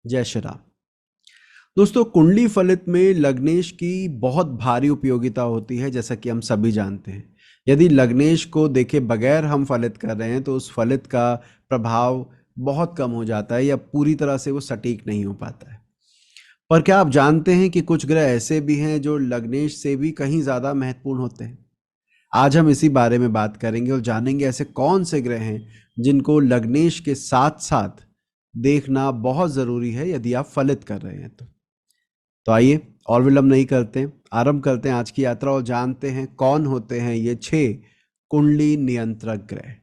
जय श्री राम। दोस्तों, कुंडली फलित में लग्नेश की बहुत भारी उपयोगिता होती है, जैसा कि हम सभी जानते हैं। यदि लग्नेश को देखे बगैर हम फलित कर रहे हैं तो उस फलित का प्रभाव बहुत कम हो जाता है या पूरी तरह से वो सटीक नहीं हो पाता है। पर क्या आप जानते हैं कि कुछ ग्रह ऐसे भी हैं जो लग्नेश से भी कहीं ज़्यादा महत्वपूर्ण होते हैं? आज हम इसी बारे में बात करेंगे और जानेंगे ऐसे कौन से ग्रह हैं जिनको लग्नेश के साथ साथ देखना बहुत ज़रूरी है यदि आप फलित कर रहे हैं तो आइए और विलंब नहीं करते हैं, आरंभ करते हैं आज की यात्रा और जानते हैं कौन होते हैं ये 6 कुंडली नियंत्रक ग्रह।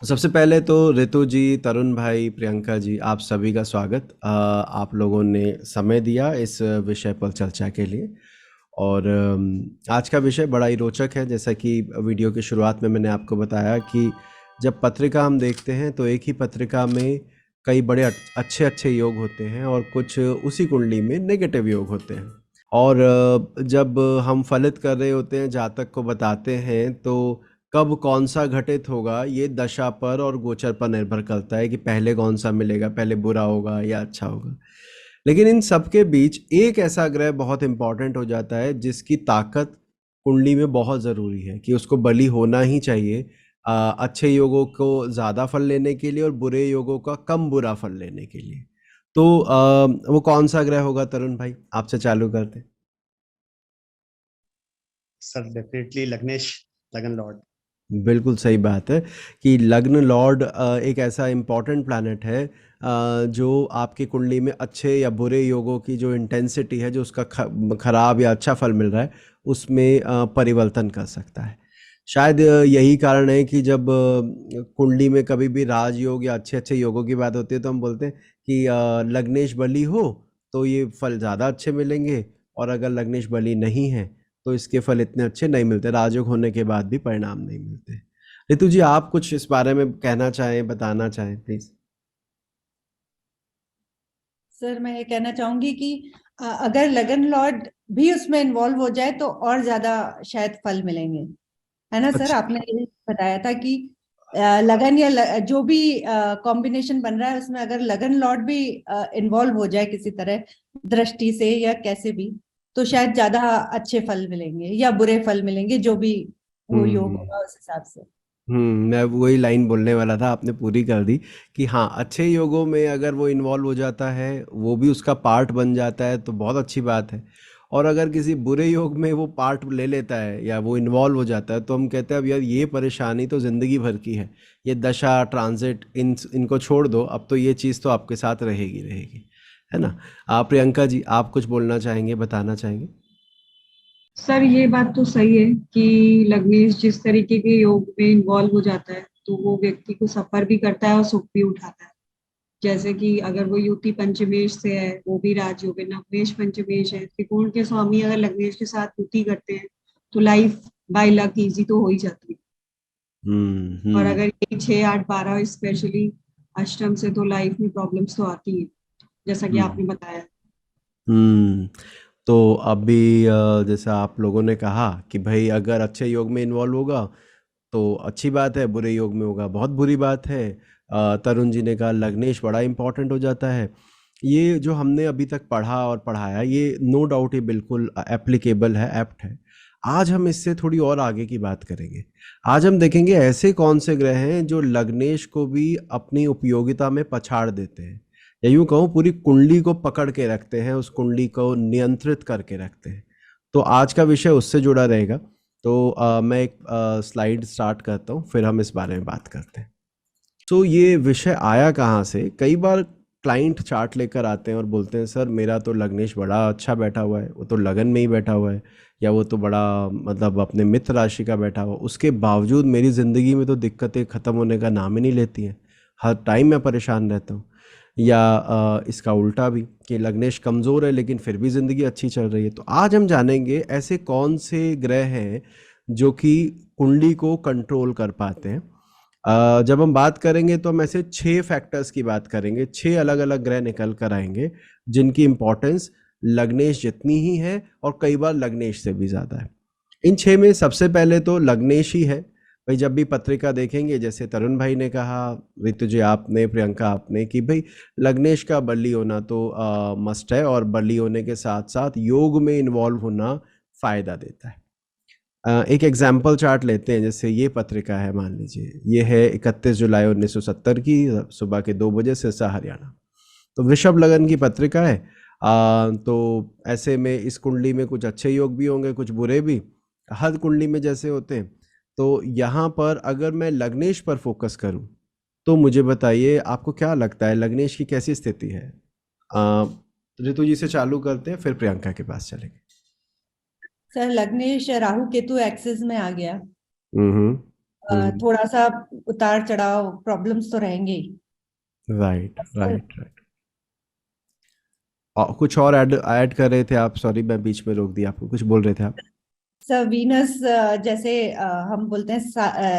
सबसे पहले तो ऋतु जी, तरुण भाई, प्रियंका जी, आप सभी का स्वागत। आप लोगों ने समय दिया इस विषय पर चर्चा के लिए। और आज का विषय बड़ा ही रोचक है। जैसा कि वीडियो की शुरुआत में मैंने आपको बताया कि जब पत्रिका हम देखते हैं तो एक ही पत्रिका में कई बड़े अच्छे अच्छे योग होते हैं और कुछ उसी कुंडली में नेगेटिव योग होते हैं। और जब हम फलित कर रहे होते हैं, जातक को बताते हैं, तो कब कौन सा घटित होगा ये दशा पर और गोचर पर निर्भर करता है कि पहले कौन सा मिलेगा, पहले बुरा होगा या अच्छा होगा। लेकिन इन सब के बीच एक ऐसा ग्रह बहुत इंपॉर्टेंट हो जाता है जिसकी ताकत कुंडली में बहुत ज़रूरी है कि उसको बलि होना ही चाहिए अच्छे योगों को ज़्यादा फल लेने के लिए और बुरे योगों का कम बुरा फल लेने के लिए। तो वो कौन सा ग्रह होगा तरुण भाई, आपसे चालू करते हैं। सर डेफिनेटली लग्नेश, लगन लॉर्ड। बिल्कुल सही बात है कि लग्न लॉर्ड एक ऐसा इम्पॉर्टेंट प्लैनेट है जो आपकी कुंडली में अच्छे या बुरे योगों की जो इंटेंसिटी है, जो उसका खराब या अच्छा फल मिल रहा है, उसमें परिवर्तन कर सकता है। शायद यही कारण है कि जब कुंडली में कभी भी राजयोग या अच्छे अच्छे योगों की बात होती है तो हम बोलते हैं कि लग्नेश बली हो तो ये फल ज़्यादा अच्छे मिलेंगे, और अगर लग्नेश बली नहीं है तो इसके फल इतने अच्छे नहीं मिलते, राजयोग होने के बाद भी परिणाम नहीं मिलते। ऋतु जी, आप कुछ इस बारे में कहना चाहें, बताना चाहें प्लीज। सर मैं ये कहना चाहूंगी कि अगर लगन लॉर्ड भी उसमें इन्वॉल्व हो जाए तो और ज्यादा शायद फल मिलेंगे, है ना सर? अच्छा। आपने ये बताया था कि लगन या जो भी कॉम्बिनेशन बन रहा है उसमें अगर लगन लॉर्ड भी इन्वॉल्व हो जाए किसी तरह दृष्टि से या कैसे भी, तो शायद ज्यादा अच्छे फल मिलेंगे या बुरे फल मिलेंगे, जो भी वो योग हम्म। होगा उस हिसाब से। मैं वही लाइन बोलने वाला था, आपने पूरी कर दी कि हाँ, अच्छे योगों में अगर वो इन्वॉल्व हो जाता है, वो भी उसका पार्ट बन जाता है तो बहुत अच्छी बात है। और अगर किसी बुरे योग में वो पार्ट ले लेता है या वो इन्वॉल्व हो जाता है तो हम कहते हैं अब यार ये परेशानी तो ज़िंदगी भर की है, ये दशा ट्रांजिट इनको छोड़ दो, अब तो ये चीज़ तो आपके साथ रहेगी रहेगी, है ना। आप प्रियंका जी, आप कुछ बोलना चाहेंगे, बताना चाहेंगे? सर ये बात तो सही है कि लग्नेश जिस तरीके के योग में इन्वॉल्व हो जाता है तो वो व्यक्ति को सफर भी करता है और सुख भी उठाता है। जैसे कि अगर वो युति पंचमेश से है, वो भी राजयोग है, नवमेश पंचमेश है, त्रिकोण के स्वामी अगर लग्नेश के साथ युति करते हैं तो लाइफ बाय लक इजी तो हो ही जाती है। और हम्म। अगर ये 6 8 12 स्पेशली अष्टम से, तो लाइफ में प्रॉब्लम्स तो आती है, जैसा कि हम्म। आपने बताया। हम्म। तो अभी जैसा आप लोगों ने कहा कि भाई अगर अच्छे योग में इन्वॉल्व होगा तो अच्छी बात है, बुरे योग में होगा बहुत बुरी बात है। तरुण जी ने कहा लग्नेश बड़ा इंपॉर्टेंट हो जाता है। ये जो हमने अभी तक पढ़ा और पढ़ाया, ये नो डाउट ये बिल्कुल एप्लीकेबल है, एप्ट है। आज हम इससे थोड़ी और आगे की बात करेंगे। आज हम देखेंगे ऐसे कौन से ग्रह हैं जो लग्नेश को भी अपनी उपयोगिता में पछाड़ देते हैं, या यूं कहूँ पूरी कुंडली को पकड़ के रखते हैं, उस कुंडली को नियंत्रित करके रखते हैं। तो आज का विषय उससे जुड़ा रहेगा। तो मैं एक स्लाइड स्टार्ट करता हूँ, फिर हम इस बारे में बात करते हैं। तो ये विषय आया कहाँ से? कई बार क्लाइंट चार्ट लेकर आते हैं और बोलते हैं सर मेरा तो लग्नेश बड़ा अच्छा बैठा हुआ है, वो तो लगन में ही बैठा हुआ है, या वो तो बड़ा मतलब अपने मित्र राशि का बैठा हुआ, उसके बावजूद मेरी ज़िंदगी में तो दिक्कतें ख़त्म होने का नाम ही नहीं लेती हैं, हर टाइम मैं परेशान रहता हूँ। या इसका उल्टा भी कि लग्नेश कमज़ोर है लेकिन फिर भी ज़िंदगी अच्छी चल रही है। तो आज हम जानेंगे ऐसे कौन से ग्रह हैं जो कि कुंडली को कंट्रोल कर पाते हैं। जब हम बात करेंगे तो हम ऐसे 6 फैक्टर्स की बात करेंगे, 6 अलग अलग ग्रह निकल कर आएंगे जिनकी इंपॉर्टेंस लग्नेश जितनी ही है और कई बार लग्नेश से भी ज़्यादा है। इन 6 में सबसे पहले तो लग्नेश ही है। भाई जब भी पत्रिका देखेंगे, जैसे तरुण भाई ने कहा, ऋतु जी आपने, प्रियंका आपने, कि भाई लग्नेश का बली होना तो मस्ट है, और बली होने के साथ साथ योग में इन्वॉल्व होना फ़ायदा देता है। एक एग्जाम्पल चार्ट लेते हैं, जैसे ये पत्रिका है, मान लीजिए ये है 31 जुलाई 1970 की, सुबह के 2 बजे, सिरसा हरियाणा। तो वृषभ लगन की पत्रिका है। तो ऐसे में इस कुंडली में कुछ अच्छे योग भी होंगे, कुछ बुरे भी, हर कुंडली में जैसे होते हैं। तो यहाँ पर अगर मैं लग्नेश पर फोकस करूँ तो मुझे बताइए आपको क्या लगता है लग्नेश की कैसी स्थिति है? ऋतु जी से चालू करते हैं, फिर प्रियंका के पास चलेंगे। सर लग्नेश राहु केतु एक्सिस में आ गया, हम्म थोड़ा सा उतार चढ़ाव प्रॉब्लम्स तो रहेंगे ही। Right right right. कुछ और ऐड कर रहे थे आप? सॉरी मैं बीच में रोक दिया आपको, कुछ बोल रहे थे आप? सर वीनस जैसे हम बोलते हैं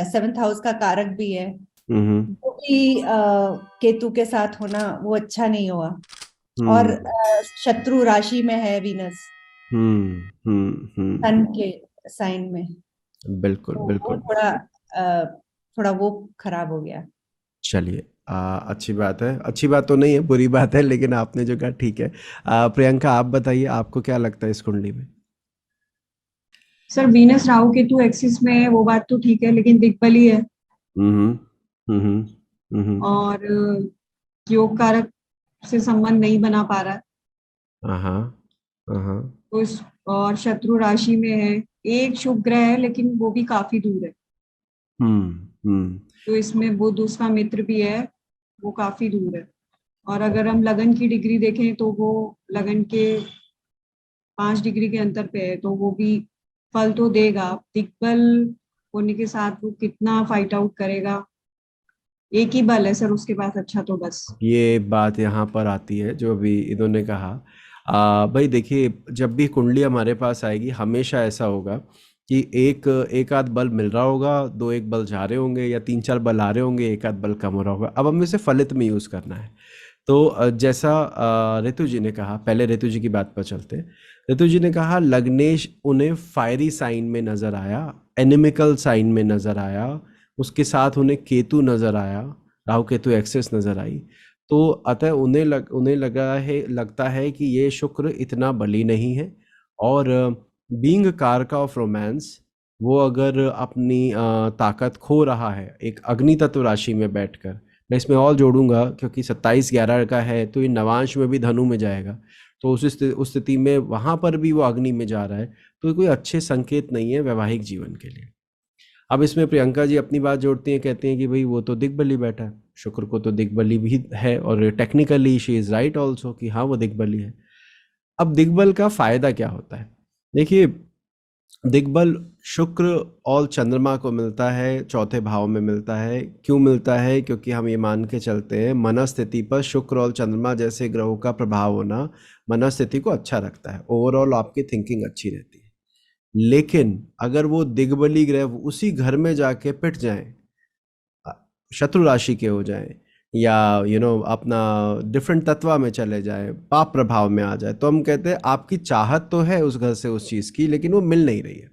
7th हाउस का कारक भी है, वो भी केतु के साथ होना वो अच्छा नहीं हुआ। और शत्रु राशि में है वीनस, सन के साइन में, बिल्कुल तो वो बिल्कुल। थोड़ा वो खराब हो गया। चलिए अच्छी बात है, अच्छी बात तो नहीं है, बुरी बात है, लेकिन आपने जो कहा ठीक है। प्रियंका आप बताइए आपको क्या लगता है इस कुंडली में? Sir Venus Rahu Ketu axis में है, वो बात तो ठीक है, लेकिन दिग्बली है और योग कारक से संबंध नहीं बना पा रहा है। तो इस और शत्रु राशि में है, एक शुभ ग्रह है लेकिन वो भी काफी दूर है। तो इसमें बुध उसका मित्र भी है, वो काफी दूर है। और अगर हम लगन की डिग्री देखें तो वो लगन के 5 डिग्री के अंतर पे है, तो वो भी फल तो देगा। दिग्बल होने के साथ वो कितना फाइट आउट करेगा, एक ही बल है सर उसके पास, अच्छा तो बस। ये बात यहाँ पर आती है जो अभी इन्होंने कहा। भाई देखिए, जब भी कुंडली हमारे पास आएगी हमेशा ऐसा होगा कि एक आध बल मिल रहा होगा, 2-1 बल जा रहे होंगे, या 3-4 बल आ रहे होंगे, एक आध बल कम हो रहा होगा। अब हमें इसे फलित में यूज़ करना है। तो जैसा ऋतु जी ने कहा, पहले ऋतु जी की बात पर चलते हैं। ऋतु जी ने कहा लग्नेश उन्हें फायरी साइन में नजर आया, एनिमिकल साइन में नजर आया, उसके साथ उन्हें केतु नजर आया, राहु केतु एक्सेस नजर आई। तो अतः उन्हें लगता है कि ये शुक्र इतना बली नहीं है, और बीइंग कारका ऑफ रोमांस, वो अगर अपनी ताकत खो रहा है एक अग्नि तत्व राशि में बैठकर, मैं इसमें और जोड़ूंगा क्योंकि 27/11 का है, तो ये नवांश में भी धनु में जाएगा, तो उस स्थिति में वहां पर भी वो अग्नि में जा रहा है, तो ये कोई अच्छे संकेत नहीं है वैवाहिक जीवन के लिए। अब इसमें प्रियंका जी अपनी बात जोड़ती हैं, कहती हैं कि भाई वो तो दिग्बली बैठा है, शुक्र को तो दिग्बली भी है, और technically she is right also कि हाँ वो दिग्बली है। अब दिग्बल का फायदा क्या होता है? देखिए, दिग्बल शुक्र और चंद्रमा को मिलता है, चौथे भाव में मिलता है। क्यों मिलता है? क्योंकि हम ये मान के चलते हैं मनस्थिति पर शुक्र और चंद्रमा जैसे ग्रहों का प्रभाव होना मनस्थिति को अच्छा रखता है, ओवरऑल आपकी थिंकिंग अच्छी रहती है। लेकिन अगर वो दिग्बली ग्रह उसी घर में जाके पिट जाएं, शत्रु राशि के हो जाएं, या अपना डिफरेंट तत्वा में चले जाए, पाप प्रभाव में आ जाए, तो हम कहते हैं आपकी चाहत तो है उस घर से उस चीज की, लेकिन वो मिल नहीं रही है।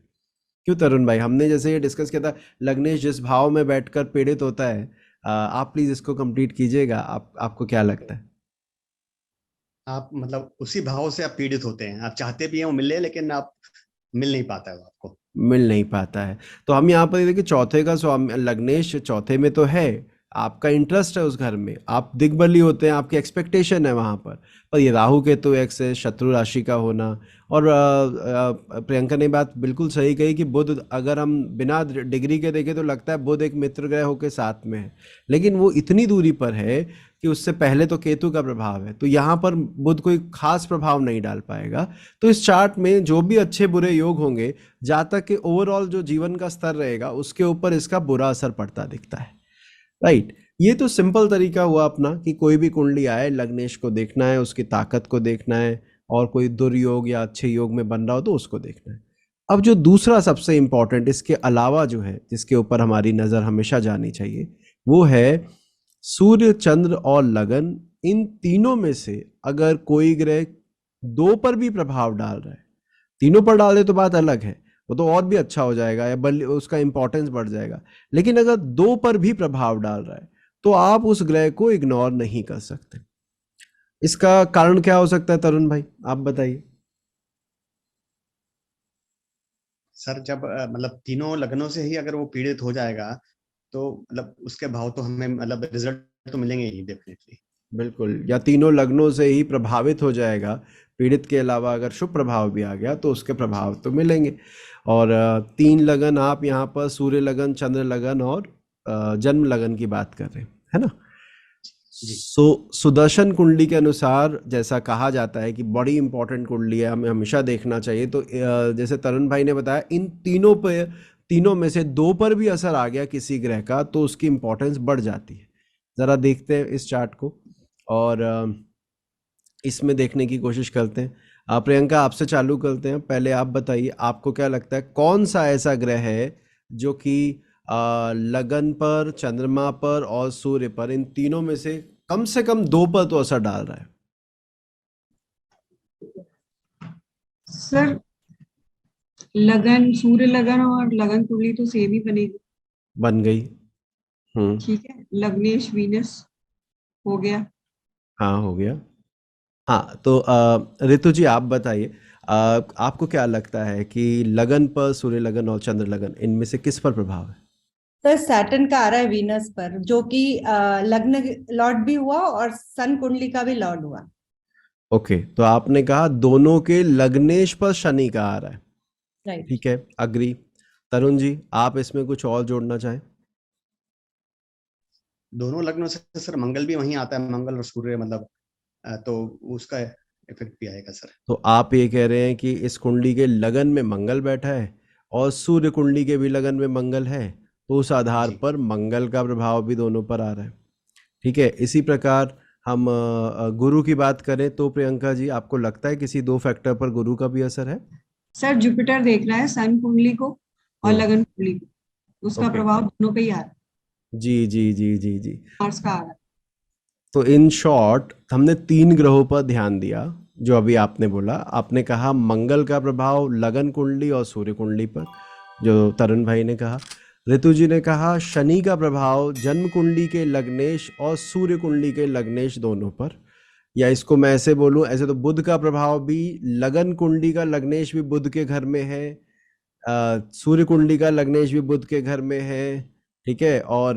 क्यों तरुण भाई? हमने जैसे ये डिस्कस किया था, लग्नेश जिस भाव में बैठकर पीड़ित होता है, आप प्लीज इसको कंप्लीट कीजिएगा। आपको क्या लगता है? आप मतलब उसी भाव से आप पीड़ित होते हैं, आप चाहते भी हैं वो मिले, लेकिन आप मिल नहीं पाता है, आपको मिल नहीं पाता है। तो हम यहाँ पर देखिए, चौथे का स्वामी लग्नेश चौथे में तो है, आपका इंटरेस्ट है उस घर में, आप दिग्बली होते हैं, आपकी एक्सपेक्टेशन है वहाँ पर ये राहु केतु एक्सेस, शत्रु राशि का होना, और प्रियंका ने बात बिल्कुल सही कही कि बुध, अगर हम बिना डिग्री के देखें तो लगता है बुध एक मित्र ग्रह होकर साथ में है, लेकिन वो इतनी दूरी पर है कि उससे पहले तो केतु का प्रभाव है, तो यहाँ पर बुध कोई खास प्रभाव नहीं डाल पाएगा। तो इस चार्ट में जो भी अच्छे बुरे योग होंगे, जहाँ तक कि ओवरऑल जो जीवन का स्तर रहेगा उसके ऊपर इसका बुरा असर पड़ता दिखता है। राइट, ये तो सिंपल तरीका हुआ अपना कि कोई भी कुंडली आए, लग्नेश को देखना है, उसकी ताकत को देखना है, और कोई दुर्योग या अच्छे योग में बन रहा हो तो उसको देखना है। अब जो दूसरा सबसे इंपॉर्टेंट इसके अलावा जो है, जिसके ऊपर हमारी नजर हमेशा जानी चाहिए, वो है सूर्य, चंद्र और लगन। इन तीनों में से अगर कोई ग्रह दो पर भी प्रभाव डाल रहा है, तीनों पर डाल दे तो बात अलग है, वो तो और भी अच्छा हो जाएगा या बल्कि उसका इंपॉर्टेंस बढ़ जाएगा। लेकिन अगर दो पर भी प्रभाव डाल रहा है तो आप उस ग्रह को इग्नोर नहीं कर सकते। इसका कारण क्या हो सकता है तरुण भाई, आप बताइए। सर जब मतलब तीनों लग्नों से ही अगर वो पीड़ित हो जाएगा तो मतलब उसके भाव तो हमें मतलब रिजल्ट तो मिलेंगे ही डेफिनेटली। बिल्कुल, या तीनों लग्नों से ही प्रभावित हो जाएगा। पीड़ित के अलावा अगर शुभ प्रभाव भी आ गया तो उसके प्रभाव तो मिलेंगे। और 3 लगन आप यहाँ पर सूर्य लगन, चंद्र लगन और जन्म लगन की बात कर रहे हैं, है ना। जी। सुदर्शन कुंडली के अनुसार जैसा कहा जाता है कि बड़ी इंपॉर्टेंट कुंडली है, हमें हमेशा देखना चाहिए। तो जैसे तरुण भाई ने बताया, इन तीनों में से दो पर भी असर आ गया किसी ग्रह का तो उसकी इंपॉर्टेंस बढ़ जाती है। जरा देखते हैं इस चार्ट को और इसमें देखने की कोशिश करते हैं। प्रियंका, आपसे चालू करते हैं। पहले आप बताइए, आपको क्या लगता है कौन सा ऐसा ग्रह है जो कि लगन पर, चंद्रमा पर और सूर्य पर, इन तीनों में से कम दो पर तो असर डाल रहा है? सर लगन, सूर्य लगन और लगन कुंडली तो सेम ही बनेगी। बन गई। ठीक है, लग्नेश वीनस हो गया। हाँ, हो गया। हाँ, तो ऋतु जी आप बताइए, आपको क्या लगता है कि लगन पर, सूर्य लगन और चंद्र लगन, इनमें से किस पर प्रभाव है? सर सैटर्न का आ रहा है वीनस पर, जो कि लग्न लॉर्ड भी हुआ और सन कुंडली का भी लॉर्ड हुआ। ओके, तो आपने कहा दोनों के लग्नेश पर शनि का आ रहा है। राइट। ठीक है, अग्री। तरुण जी, आप इसमें कुछ और जोड़ना चाहें? दोनों लग्नों से सर मंगल भी वहीं आता है, मंगल और सूर्य मतलब तो उसका इफेक्ट भी आएगा सर। तो आप ये कह रहे हैं कि इस कुंडली के लगन में मंगल बैठा है और सूर्य कुंडली के भी लगन में मंगल है, तो उस आधार जी। पर मंगल का प्रभाव भी दोनों पर आ रहा है। ठीक है, इसी प्रकार हम गुरु की बात करें तो प्रियंका जी, आपको लगता है किसी दो फैक्टर पर गुरु का भी असर है? सर जुपिटर देख रहा है सन कुंडली को और लगन कुंडली को, उसका ओके। प्रभाव दोनों पे ही आ रहा है, जी जी जी जी जी। मार्स का आ रहा है। तो इन शॉर्ट हमने 3 ग्रहों पर ध्यान दिया। जो अभी आपने बोला, आपने कहा मंगल का प्रभाव लगन कुंडली और सूर्य कुंडली पर, जो तरुण भाई ने कहा। ऋतु जी ने कहा शनि का प्रभाव जन्म कुंडली के लग्नेश और सूर्य कुंडली के लग्नेश दोनों पर। या इसको मैं ऐसे बोलूं, ऐसे तो बुध का प्रभाव भी लगन कुंडली का लग्नेश भी बुध के घर में है, सूर्य कुंडली का लग्नेश भी बुध के घर में है। ठीक है, और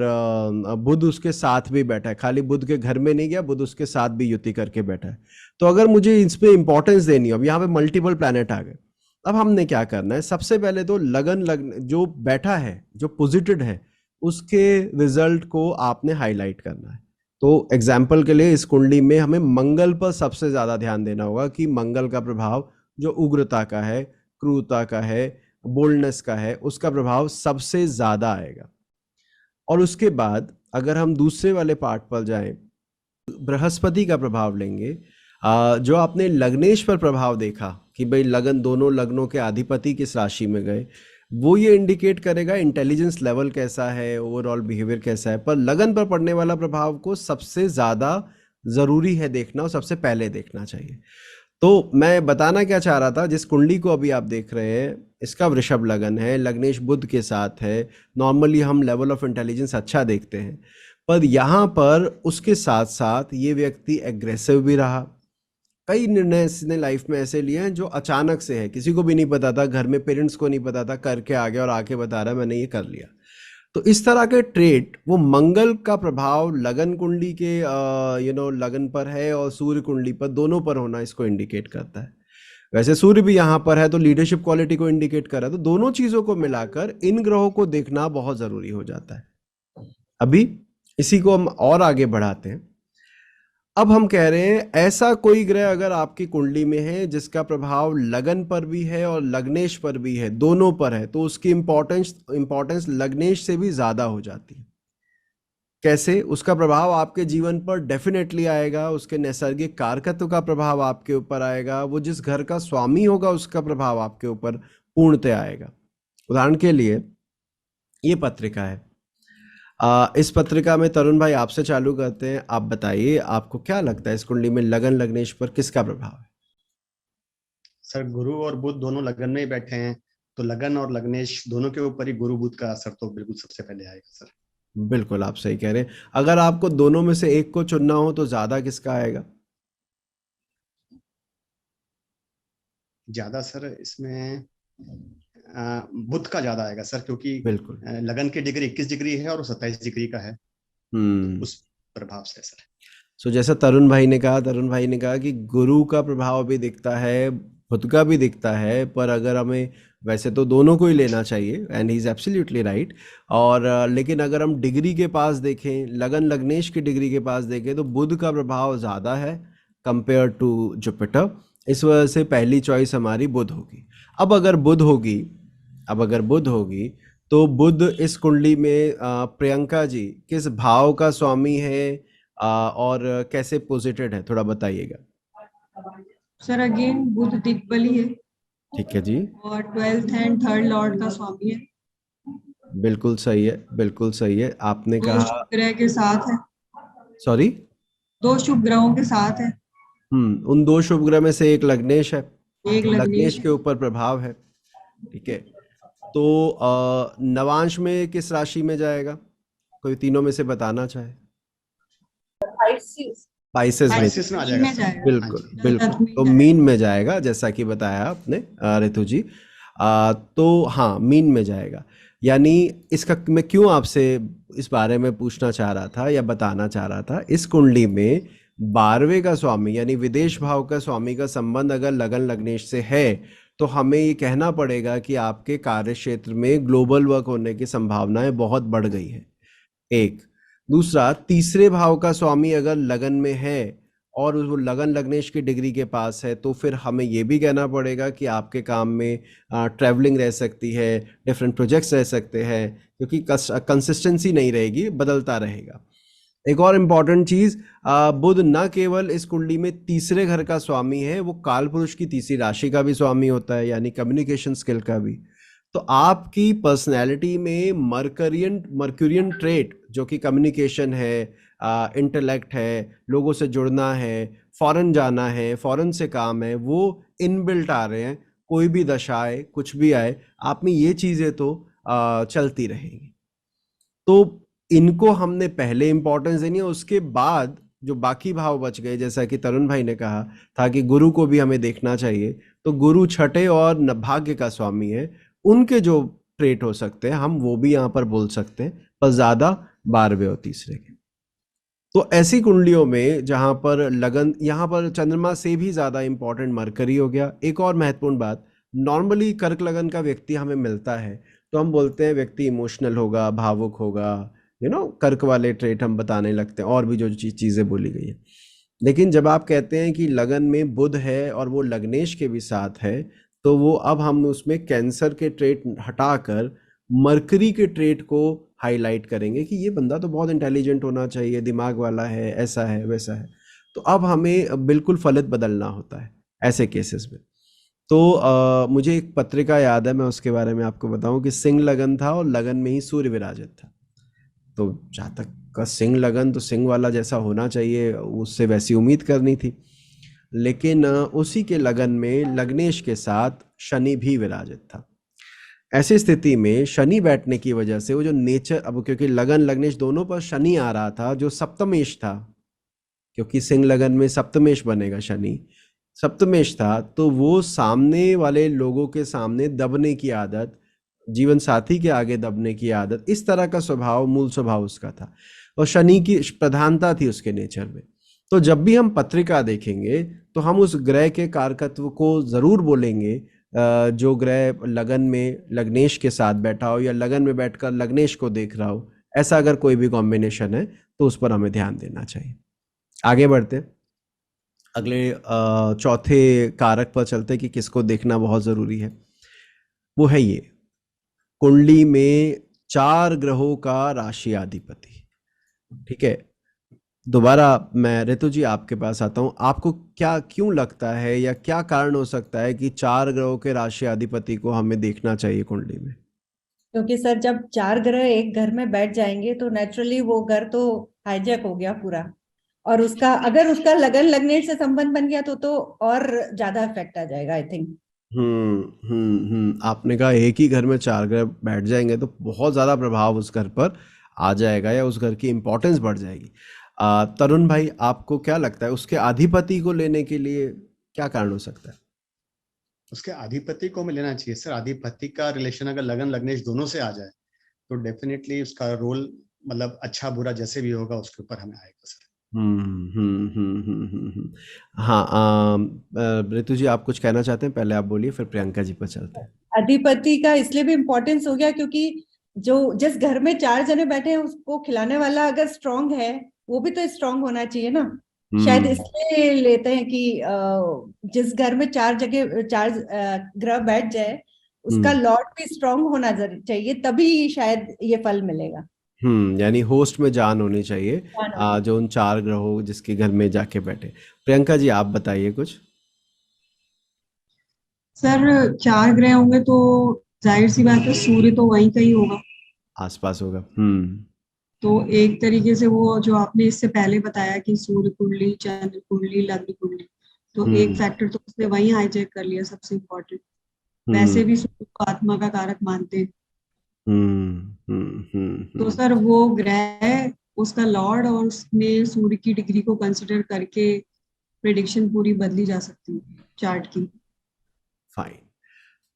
बुध उसके साथ भी बैठा है, खाली बुध के घर में नहीं गया, बुध उसके साथ भी युति करके बैठा है। तो अगर मुझे इस पे इंपॉर्टेंस देनी हो, अब यहाँ पे मल्टीपल प्लैनेट आ गए, अब हमने क्या करना है, सबसे पहले तो लगन जो बैठा है, जो पोजिटेड है, उसके रिजल्ट को आपने हाईलाइट करना है। तो एग्जाम्पल के लिए इस कुंडली में हमें मंगल पर सबसे ज्यादा ध्यान देना होगा कि मंगल का प्रभाव जो उग्रता का है, क्रूरता का है, बोल्डनेस का है, उसका प्रभाव सबसे ज्यादा आएगा। और उसके बाद अगर हम दूसरे वाले पार्ट पर जाएं, बृहस्पति का प्रभाव लेंगे। जो आपने लग्नेश पर प्रभाव देखा कि भाई लगन, दोनों लग्नों के अधिपति किस राशि में गए, वो ये इंडिकेट करेगा इंटेलिजेंस लेवल कैसा है, ओवरऑल बिहेवियर कैसा है। पर लगन पर पड़ने वाला प्रभाव को सबसे ज्यादा जरूरी है देखना और सबसे पहले देखना चाहिए। तो मैं बताना क्या चाह रहा था, जिस कुंडली को अभी आप देख रहे हैं, इसका वृषभ लगन है, लग्नेश बुध के साथ है। नॉर्मली हम लेवल ऑफ इंटेलिजेंस अच्छा देखते हैं, पर यहाँ पर उसके साथ साथ ये व्यक्ति एग्रेसिव भी रहा। कई निर्णय इसने लाइफ में ऐसे लिए हैं जो अचानक से है, किसी को भी नहीं पता था, घर में पेरेंट्स को नहीं पता था, करके आ गया और आके बता रहा है मैंने ये कर लिया। तो इस तरह के ट्रेट, वो मंगल का प्रभाव लगन कुंडली के लगन पर है और सूर्य कुंडली पर, दोनों पर होना इसको इंडिकेट करता है। वैसे सूर्य भी यहाँ पर है तो लीडरशिप क्वालिटी को इंडिकेट कर रहा है। तो दोनों चीजों को मिलाकर इन ग्रहों को देखना बहुत जरूरी हो जाता है। अभी इसी को हम और आगे बढ़ाते हैं। अब हम कह रहे हैं ऐसा कोई ग्रह अगर आपकी कुंडली में है जिसका प्रभाव लगन पर भी है और लग्नेश पर भी है, दोनों पर है, तो उसकी इंपॉर्टेंस लग्नेश से भी ज्यादा हो जाती है। कैसे? उसका प्रभाव आपके जीवन पर डेफिनेटली आएगा, उसके नैसर्गिक कारकत्व का प्रभाव आपके ऊपर आएगा, वो जिस घर का स्वामी होगा उसका प्रभाव आपके ऊपर पूर्णतः आएगा। उदाहरण के लिए ये पत्रिका है, इस पत्रिका में तरुण भाई आपसे चालू करते हैं। आप बताइए, आपको क्या लगता है इस कुंडली में लगन लग्नेश पर किसका प्रभाव है? सर गुरु और बुध दोनों लगन में ही बैठे हैं, तो लगन और लग्नेश दोनों के ऊपर ही गुरु बुध का असर तो बिल्कुल सबसे पहले आएगा सर। बिल्कुल आप सही कह रहे हैं। अगर आपको दोनों में से एक को चुनना हो तो ज्यादा किसका आएगा? ज्यादा सर इसमें बुध का ज्यादा आएगा सर, क्योंकि बिल्कुल। लगन की डिग्री 21 डिग्री है और वो 27 डिग्री का है, तो उस प्रभाव से सर। सो जैसा तरुण भाई ने कहा कि गुरु का प्रभाव भी दिखता है, बुध का भी दिखता है, पर अगर हमें, वैसे तो दोनों को ही लेना चाहिए and he is absolutely right. और लेकिन अगर हम डिग्री के पास देखें, लगन लग्नेश की डिग्री के पास देखें, तो बुध का प्रभाव ज़्यादा है कंपेयर टू जुपिटर। इस वजह से पहली चॉइस हमारी बुध होगी। अब अगर बुध होगी तो बुध इस कुंडली में प्रियंका जी किस भाव का स्वामी है और कैसे पोजिटेड है, थोड़ा बताइएगा। सर अगेन बुध दिग्बली है, ठीक है जी, और 12th एंड 3rd लॉर्ड का स्वामी है। बिल्कुल सही है, बिल्कुल सही है। आपने दो कहा, शुभ ग्रह के साथ है, सॉरी, 2 शुभ ग्रहों के साथ है, उन दो शुभ ग्रह में से एक लग्नेश है, एक तो लग्नेश लग्नेश है। के ऊपर प्रभाव है। ठीक है, तो नवांश में किस राशि में जाएगा, कोई तीनों में से बताना चाहे? स्पाइसेस में स्पाइसेस में आ जाएगा में सर। जाएगा। बिल्कुल हाँ जी। बिल्कुल, तत्व में तो जाएगा। मीन में जाएगा, जैसा कि बताया आपने रितु जी। तो हाँ, मीन में जाएगा। यानी इसका मैं क्यों आपसे इस बारे में पूछना चाह रहा था या बताना चाह रहा था, इस कुंडली में 12वें का स्वामी यानी विदेश भाव का स्वामी का संबंध अगर लगन लग्नेश से है, तो हमें ये कहना पड़ेगा कि आपके कार्य क्षेत्र में ग्लोबल वर्क होने की संभावनाएं बहुत बढ़ गई है। एक, दूसरा, तीसरे भाव का स्वामी अगर लगन में है और वो लगन लग्नेश की डिग्री के पास है, तो फिर हमें ये भी कहना पड़ेगा कि आपके काम में ट्रैवलिंग रह सकती है, डिफरेंट प्रोजेक्ट्स रह सकते हैं, क्योंकि कंसिस्टेंसी नहीं रहेगी, बदलता रहेगा। एक और इम्पॉर्टेंट चीज, बुध न केवल इस कुंडली में तीसरे घर का स्वामी है, वो काल पुरुष की तीसरी राशि का भी स्वामी होता है, यानी कम्युनिकेशन स्किल का भी। तो आपकी पर्सनैलिटी में मर्क्यूरियन ट्रेट, जो कि कम्युनिकेशन है, इंटेलेक्ट है, लोगों से जुड़ना है, फॉरेन जाना है, फॉरेन से काम है, वो इनबिल्ट आ रहे हैं। कोई भी दशा आए, कुछ भी आए, आप में ये चीज़ें तो चलती रहेंगी। तो इनको हमने पहले इंपॉर्टेंस देनी है, उसके बाद जो बाकी भाव बच गए, जैसा कि तरुण भाई ने कहा था कि गुरु को भी हमें देखना चाहिए, तो गुरु छठे और भाग्य का स्वामी है, उनके जो ट्रेट हो सकते हैं हम वो भी यहाँ पर बोल सकते हैं, पर ज्यादा 12वें और तीसरे के। तो ऐसी कुंडलियों में जहां पर लगन, यहाँ पर चंद्रमा से भी ज्यादा इंपॉर्टेंट मरकरी हो गया। एक और महत्वपूर्ण बात, नॉर्मली कर्क लगन का व्यक्ति हमें मिलता है तो हम बोलते हैं व्यक्ति इमोशनल होगा, भावुक होगा, कर्क वाले ट्रेट हम बताने लगते हैं, और भी जो चीजें बोली गई है। लेकिन जब आप कहते हैं कि लगन में बुध है और वो लग्नेश के भी साथ है, तो वो अब हम उसमें कैंसर के ट्रेट हटाकर मरकरी के ट्रेट को हाईलाइट करेंगे कि ये बंदा तो बहुत इंटेलिजेंट होना चाहिए, दिमाग वाला है, ऐसा है, वैसा है। तो अब हमें बिल्कुल फलित बदलना होता है ऐसे केसेस में। तो मुझे एक पत्रिका याद है, मैं उसके बारे में आपको बताऊं कि सिंह लगन था और लगन में ही सूर्य विराजित था। तो जहाँ तक का सिंह लगन, तो सिंह वाला जैसा होना चाहिए उससे वैसी उम्मीद करनी थी। लेकिन उसी के लगन में लग्नेश के साथ शनि भी विराजित था। ऐसी स्थिति में शनि बैठने की वजह से वो जो नेचर, अब क्योंकि लगन लग्नेश दोनों पर शनि आ रहा था जो सप्तमेश था, क्योंकि सिंह लगन में सप्तमेश बनेगा, शनि सप्तमेश था, तो वो सामने वाले लोगों के सामने दबने की आदत, जीवन साथी के आगे दबने की आदत, इस तरह का स्वभाव, मूल स्वभाव उसका था, और शनि की प्रधानता थी उसके नेचर में। तो जब भी हम पत्रिका देखेंगे तो हम उस ग्रह के कारकत्व को जरूर बोलेंगे, जो ग्रह लगन में लग्नेश के साथ बैठा हो या लगन में बैठकर लग्नेश को देख रहा हो, ऐसा अगर कोई भी कॉम्बिनेशन है तो उस पर हमें ध्यान देना चाहिए। आगे बढ़ते अगले चौथे कारक पर चलते कि किसको देखना बहुत जरूरी है। वो है ये, कुंडली में 4 ग्रहों का राशि अधिपति। ठीक है, दोबारा मैं ऋतु जी आपके पास आता हूँ। आपको क्या क्यों लगता है या क्या कारण हो सकता है कि 4 ग्रहों के राशि अधिपति को हमें देखना चाहिए कुंडली में? क्योंकि सर जब 4 ग्रह एक घर में बैठ जाएंगे तो नेचुरली वो घर तो हाईजैक हो गया पूरा, और उसका अगर उसका लगन लगने से संबंध बन गया तो और ज्यादा इफेक्ट आ जाएगा आई थिंक। आपने कहा एक ही घर में 4 ग्रह बैठ जाएंगे तो बहुत ज़्यादा प्रभाव उस घर पर आ जाएगा या उस घर की इम्पोर्टेंस बढ़ जाएगी। तरुण भाई, आपको क्या लगता है उसके अधिपति को लेने के लिए क्या कारण हो सकता है? उसके अधिपति को हमें लेना चाहिए सर। अधिपति का रिलेशन अगर लगन लग्नेश दोनों से आ जाए तो डेफिनेटली उसका रोल मतलब अच्छा बुरा जैसे भी होगा उसके ऊपर हमें आएगा सर। हाँ, ऋतु जी आप कुछ कहना चाहते हैं? पहले आप बोलिए, फिर प्रियंका जी पर चलते हैं। अधिपति का इसलिए भी इम्पोर्टेंस हो गया क्योंकि जो जिस घर में 4 जने बैठे हैं उसको खिलाने वाला अगर स्ट्रांग है वो भी तो स्ट्रांग होना चाहिए ना। शायद इसलिए लेते हैं कि जिस घर में 4 ग्रह बैठ जाए उसका लॉर्ड भी स्ट्रांग होना चाहिए, तभी शायद ये फल मिलेगा। यानी होस्ट में जान होनी चाहिए, जो उन 4 ग्रहों जिसके घर में जाके बैठे। प्रियंका जी आप बताइए कुछ। सर 4 ग्रह होंगे तो जाहिर सी बात है सूर्य तो वहीं का ही होगा, आसपास होगा। तो एक तरीके से वो जो आपने इससे पहले बताया कि सूर्य कुंडली, चंद्र कुंडली, लग्न कुंडली, तो एक फैक्टर तो उसने वहीं हाईजैक कर लिया, सबसे इम्पोर्टेंट। वैसे भी सूर्य को आत्मा का कारक मानते हैं, तो सर वो ग्रह उसका लॉर्ड और उसमें सूर्य की डिग्री को कंसिडर करके प्रेडिक्शन पूरी बदली जा सकती है चार्ट की। फाइन।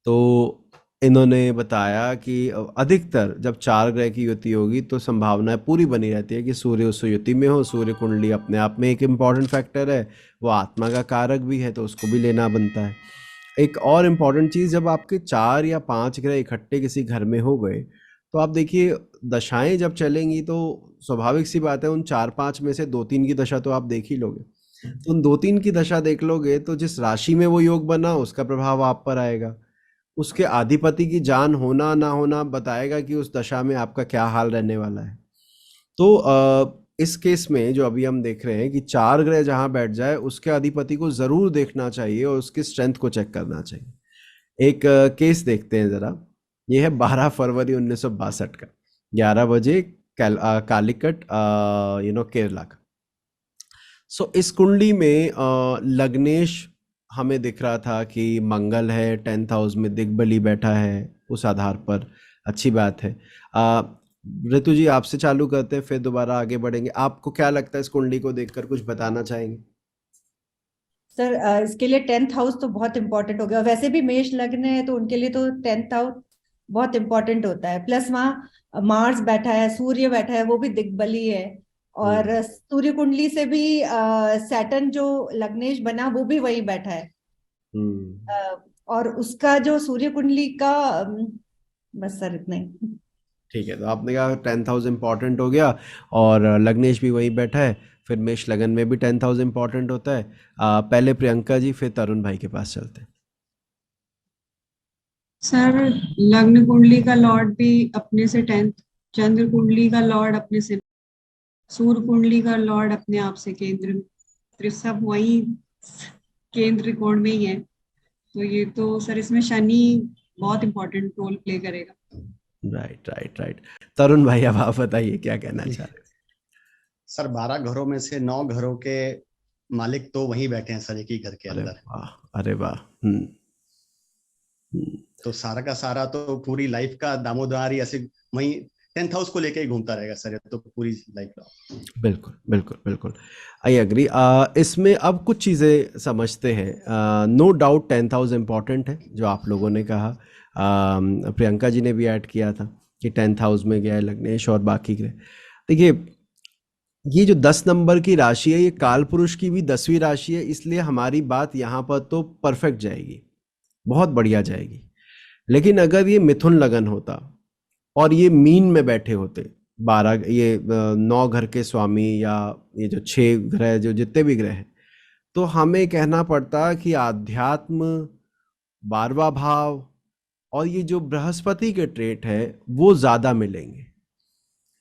तो इन्होंने बताया कि अधिकतर जब 4 ग्रह की युति होगी तो संभावना पूरी बनी रहती है कि सूर्य उस युति में हो। सूर्य कुंडली अपने आप में एक इम्पॉर्टेंट फैक्टर है, वो आत्मा का कारक भी है, तो उसको भी लेना बनता है। एक और इम्पॉर्टेंट चीज़, जब आपके 4 या 5 ग्रह इकट्ठे किसी घर में हो गए तो आप देखिए दशाएं जब चलेंगी तो स्वाभाविक सी बात है उन 4-5 में से 2-3 की दशा तो आप देख ही लोगे। तो उन 2-3 की दशा देख लोगे तो जिस राशि में वो योग बना उसका प्रभाव आप पर आएगा। उसके अधिपति की जान होना ना होना बताएगा कि उस दशा में आपका क्या हाल रहने वाला है। तो इस केस में जो अभी हम देख रहे हैं कि 4 ग्रह जहां बैठ जाए उसके अधिपति को जरूर देखना चाहिए और उसकी स्ट्रेंथ को चेक करना चाहिए। एक केस देखते हैं जरा। ये है 12 फरवरी 1962 का 11 बजे कालीकट केरला का। सो इस कुंडली में लग्नेश हमें दिख रहा था कि मंगल है, 10th हाउस में दिग्बली बैठा है, उस आधार पर अच्छी बात है। ऋतु जी आपसे चालू करते हैं, फिर दोबारा आगे बढ़ेंगे। आपको क्या लगता है इस कुंडली को देखकर कुछ बताना चाहेंगे? सर इसके लिए 10th हाउस तो बहुत इंपॉर्टेंट हो गया। वैसे भी मेष लग्न है तो उनके लिए तो 10th हाउस बहुत इंपॉर्टेंट होता है। प्लस वहाँ मार्स बैठा है, सूर्य बैठा है, वो भी दिग्बली है, और सूर्य कुंडली से भी सैटर्न जो लग्नेश बना वो भी वही बैठा है। और उसका जो सूर्य कुंडली का बस सर इतना ही। ठीक है, तो आपने कहा 10th हाउस इंपॉर्टेंट हो गया और लग्नेश भी वहीं बैठा है, फिर मेष लगन में भी 10th हाउस इंपॉर्टेंट होता है। पहले प्रियंका जी फिर तरुण भाई के पास चलते हैं। सर लग्न कुंडली का लॉर्ड भी अपने से 10th, चंद्र कुंडली का लॉर्ड अपने से, सूर्य कुंडली का लॉर्ड अपने आप से केंद्र में, तो सब वही केंद्र कोण में ही है। तो ये तो सर इसमें शनि बहुत इंपॉर्टेंट रोल प्ले करेगा। राइट। तरुण भाई अब आप बताइए क्या कहना चाह रहे हैं? सर 12 घरों में से 9 घरों के मालिक तो वहीं बैठे हैं सर, एक ही घर के अंदर। अरे वाह। तो सारा का सारा तो पूरी लाइफ का दामोदर ही ऐसे वहीं 10th हाउस को लेके ही घूमता रहेगा सर, तो पूरी लाइफ का। बिल्कुल आई एग्री। इसमें अब कुछ चीज़ें समझते हैं। No doubt 10th house important है, जो आप लोगों ने कहा। प्रियंका जी ने भी ऐड किया था कि 10th हाउस में गया है लग्नेश और बाकी ग्रह। देखिए ये जो 10 नंबर की राशि है ये काल पुरुष की भी 10वीं राशि है, इसलिए हमारी बात यहाँ पर तो परफेक्ट जाएगी, बहुत बढ़िया जाएगी। लेकिन अगर ये मिथुन लगन होता और ये मीन में बैठे होते 12 ये 9 घर के स्वामी या ये जो 6 ग्रह जो जितने भी ग्रह हैं, तो हमें कहना पड़ता कि आध्यात्म, 12वां भाव और ये जो बृहस्पति के ट्रेट है वो ज़्यादा मिलेंगे।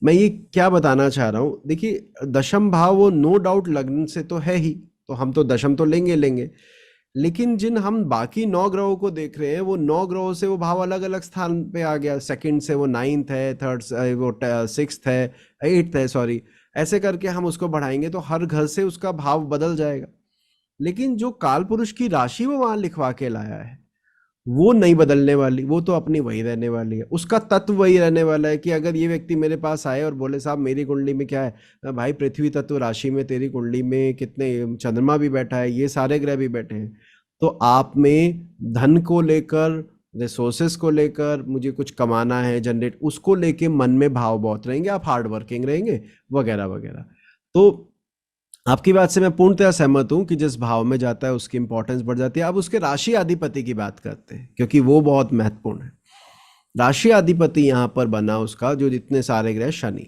मैं ये क्या बताना चाह रहा हूँ, देखिए दशम भाव वो नो डाउट लग्न से तो है ही, तो हम तो दशम तो लेंगे लेंगे, लेकिन जिन हम बाकी 9 ग्रहों को देख रहे हैं वो 9 ग्रहों से वो भाव अलग अलग स्थान पे आ गया। सेकंड से वो 9th है, थर्ड से वो 6th है, 8th है, सॉरी, ऐसे करके हम उसको बढ़ाएंगे तो हर घर से उसका भाव बदल जाएगा। लेकिन जो काल पुरुष की राशि वो वहां लिखवा के लाया है वो नहीं बदलने वाली, वो तो अपनी वही रहने वाली है, उसका तत्व वही रहने वाला है। कि अगर ये व्यक्ति मेरे पास आए और बोले साहब मेरी कुंडली में क्या है, भाई पृथ्वी तत्व राशि में तेरी कुंडली में कितने चंद्रमा भी बैठा है, ये सारे ग्रह भी बैठे हैं, तो आप में धन को लेकर, रिसोर्सेस को लेकर, मुझे कुछ कमाना है जनरेट, उसको लेके मन में भाव बहुत रहेंगे, आप हार्ड वर्किंग रहेंगे वगैरह वगैरह। तो आपकी बात से मैं पूर्णतः सहमत हूं कि जिस भाव में जाता है उसकी इंपॉर्टेंस बढ़ जाती है। अब उसके राशि अधिपति की बात करते हैं क्योंकि वो बहुत महत्वपूर्ण है। राशि अधिपति यहां पर बना उसका जो जितने सारे ग्रह शनि।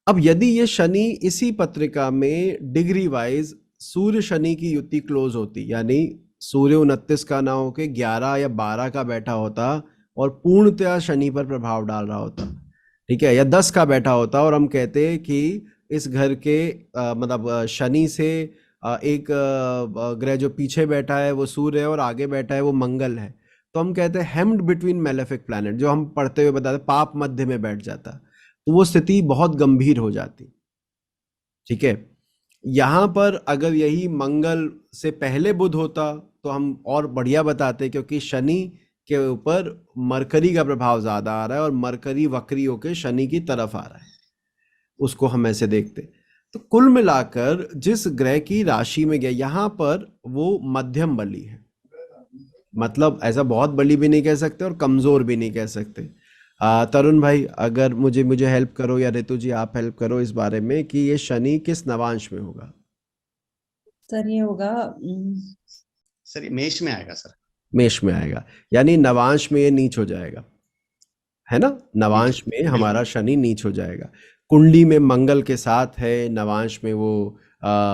अब यदि ये शनि इसी पत्रिका में डिग्री वाइज सूर्य शनि की युति क्लोज होती, यानी सूर्य 29 का ना होके 11 या 12 का बैठा होता और पूर्णतः शनि पर प्रभाव डाल रहा होता, ठीक है, या 10 का बैठा होता और हम कहते कि इस घर के मतलब शनि से एक ग्रह जो पीछे बैठा है वो सूर्य है और आगे बैठा है वो मंगल है, तो हम कहते हैं हेम्ड बिटवीन मेलेफिक प्लैनेट, जो हम पढ़ते हुए बताते पाप मध्य में बैठ जाता, तो वो स्थिति बहुत गंभीर हो जाती, ठीक है। यहां पर अगर यही मंगल से पहले बुध होता तो हम और बढ़िया बताते, क्योंकि शनि के ऊपर मरकरी का प्रभाव ज्यादा आ रहा है और मरकरी वक्री होकर शनि की तरफ आ रहा है, उसको हम ऐसे देखते। तो कुल मिलाकर जिस ग्रह की राशि में गया यहां पर वो मध्यम बली है, मतलब ऐसा बहुत बली भी नहीं कह सकते और कमजोर भी नहीं कह सकते। तरुण भाई अगर मुझे हेल्प करो, या ऋतु जी आप हेल्प करो इस बारे में कि ये शनि किस नवांश में होगा। सर ये होगा सर ये मेष में आएगा सर। मेष में आएगा, यानी नवांश में ये नीच हो जाएगा, है ना, नवांश में हमारा शनि नीच हो जाएगा। कुंडली में मंगल के साथ है, नवांश में वो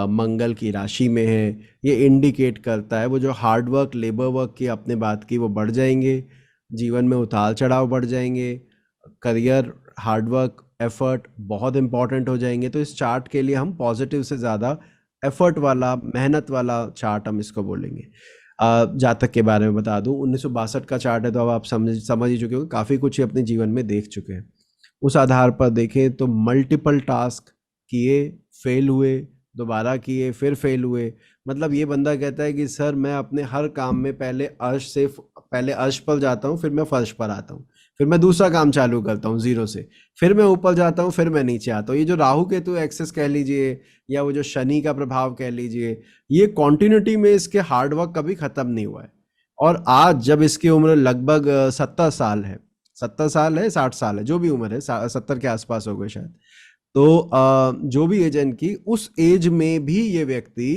मंगल की राशि में है, ये इंडिकेट करता है वो जो हार्ड वर्क लेबर वर्क की आपने बात की वो बढ़ जाएंगे, जीवन में उतार चढ़ाव बढ़ जाएंगे, करियर हार्ड वर्क एफर्ट बहुत इंपॉर्टेंट हो जाएंगे। तो इस चार्ट के लिए हम पॉजिटिव से ज़्यादा एफर्ट वाला, मेहनत वाला चार्ट हम इसको बोलेंगे। जातक के बारे में बता दूं 1962 का चार्ट है, तो अब आप समझ ही चुके हो, काफ़ी कुछ अपने जीवन में देख चुके हैं। उस आधार पर देखें तो मल्टीपल टास्क किए, फेल हुए, दोबारा किए, फिर फेल हुए, मतलब ये बंदा कहता है कि सर मैं अपने हर काम में पहले अर्श पर जाता हूँ, फिर मैं फर्श पर आता हूँ, फिर मैं दूसरा काम चालू करता हूँ जीरो से, फिर मैं ऊपर जाता हूँ, फिर मैं नीचे आता हूँ। ये जो राहु केतु एक्सेस कह लीजिए या वो जो शनि का प्रभाव कह लीजिए, ये कॉन्टिन्यूटी में इसके हार्डवर्क कभी खत्म नहीं हुआ है। और आज जब इसकी उम्र लगभग 70 साल है, 70 साल है, 60 साल है, जो भी उम्र है, 70 के आसपास हो गए शायद, तो जो भी एज इनकी, उस एज में भी ये व्यक्ति